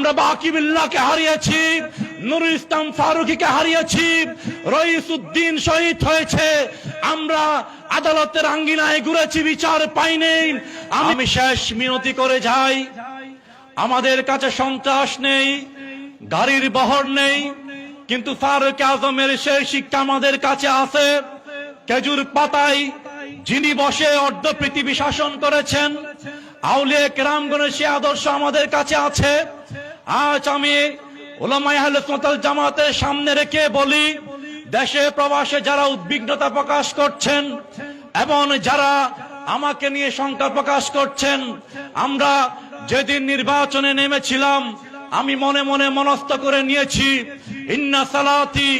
আমরা বাকিবুল্লাহকে হারিয়েছি, নুরুল ইসলাম ফারুকীকে হারিয়েছি, রইসউদ্দিন শহীদ হয়েছে, আমরা আদালতের আঙ্গিনায় ঘুরেছি, বিচার পাইনি। আমি শেষ মিনতি করে যাই, আমাদের কাছে সন্ত্রাস নেই, গাড়ির বহর নেই, কিন্তু ফারুক আজমের সেই শিক্ষা আমাদের কাছে আছে। খেজুর পাতায় যিনি বসে অর্ধ পৃথিবী শাসন করেছেন, আউলিয়া কেরামগণের সে আদর্শ আমাদের কাছে আছে। আজ আমি উলামায়ে আহলে সুন্নাত ওয়াল জামাতের সামনে রেখে বলি, দেশে প্রবাসে যারা উদ্বিগ্নতা প্রকাশ করছেন এবং যারা আমাকে নিয়ে শঙ্কা প্রকাশ করছেন, আমরা যেদিন নির্বাচনে নেমেছিলাম আমি মনে মনে মনস্থ করে নিয়েছি, ইন্না সালাতি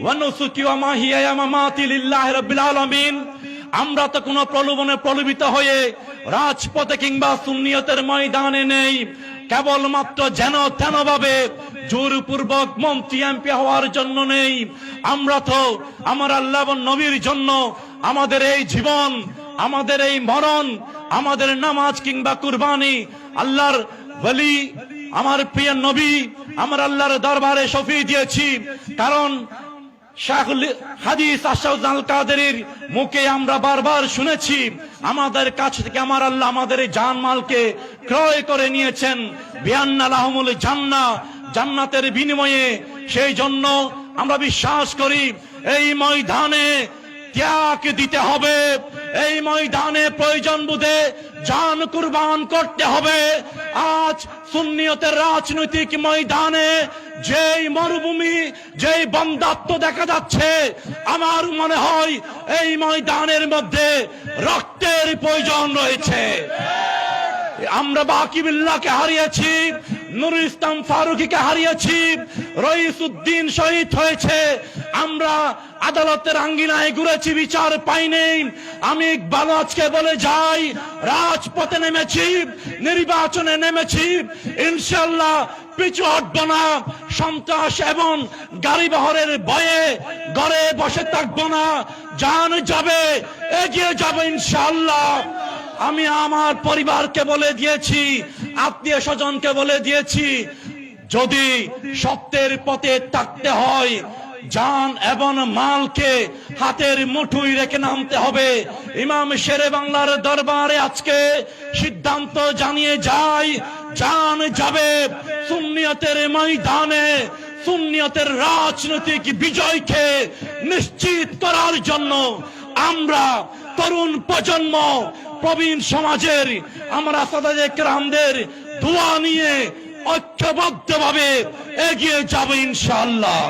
ওয়া নুসুকি ওয়া মাহিয়ায়া ওয়া মামাতি লিল্লাহি রাব্বিল আলামিন। আমরা তো কোনো প্রলোভনে প্রলোভিত হয়ে রাজপথে কিংবা সুন্নিয়তের ময়দানে নেই, কেবলমাত্র যেন তেন ভাবে জোরপূর্বক মন্ত্রী এমপি হওয়ার জন্য নেই। আমরা তো আমার আল্লাহ এবং নবীর জন্য আমাদের এই জীবন, আমাদের এই মরণ, আমাদের নামাজ কিংবা কুরবানি আল্লাহর ওলি আমার প্রিয় নবী আমার আল্লাহর দরবারে সঁপে দিয়েছি। কারণ শাইখুল হাদিস আশরাফ আল কাদেরীর মুখে আমরা বারবার শুনেছি, আমাদের কাছ থেকে আমার আল্লাহ আমাদের এই জানমালকে ক্রয় করে নিয়েছেন, বিআন্না লাহুমুল জান্নাহ, জান্নাতের বিনিময়ে। সেই জন্য আমরা বিশ্বাস করি এই ময়দানে ত্যাগ দিতে হবে, এই ময়দানে প্রয়োজন বোধে জান কুরবান করতে হবে। আজ সুন্নিয়তের রাজনৈতিক ময়দানে যেই মরুভূমি, যেই বন্ধ্যাত্ব দেখা যাচ্ছে, আমার মনে হয় এই ময়দানের মধ্যে রক্তের প্রয়োজন রয়েছে। আমরা বাকিবুল্লাহকে হারিয়েছি, নুরুল ইসলাম ফারুকীকে হারিয়েছি, রইসউদ্দিন শহীদ হয়েছে, আমরা আদালতের আঙ্গিনায় ঘুরেছি, বিচার পাইনি। আমি ইকবাল আজকে বলে যাই, রাজপথে নেমেছি, নির্বাচনে নেমেছি, ইনশাআল্লাহ পিছু হটবো না। সন্ত্রাস এবং গাড়ি বহরের ভয়ে ঘরে বসে থাকবো না, জান যাবে, এগিয়ে যাবে ইনশাআল্লাহ। আমি আমার পরিবারকে বলে দিয়েছি, আত্মীয় স্বজনকে বলে দিয়েছি, যদি সত্যের পথে থাকতে হয় জান এবং মালকে হাতের মুঠোয় রেখে নামতে হবে। ইমাম শেরে বাংলার দরবারে আজকে সিদ্ধান্ত জানিয়ে যাই, জান যাবে সুন্নিয়তের ময়দানে, সুন্নিয়তের রাজনৈতিক বিজয়কে নিশ্চিত করার জন্য আমরা তরুণ প্রজন্ম, প্রবীণ সমাজের আমরা সাদায়ে কেরামদের দোয়া নিয়ে ঐক্যবদ্ধভাবে এগিয়ে যাব ইনশাআল্লাহ।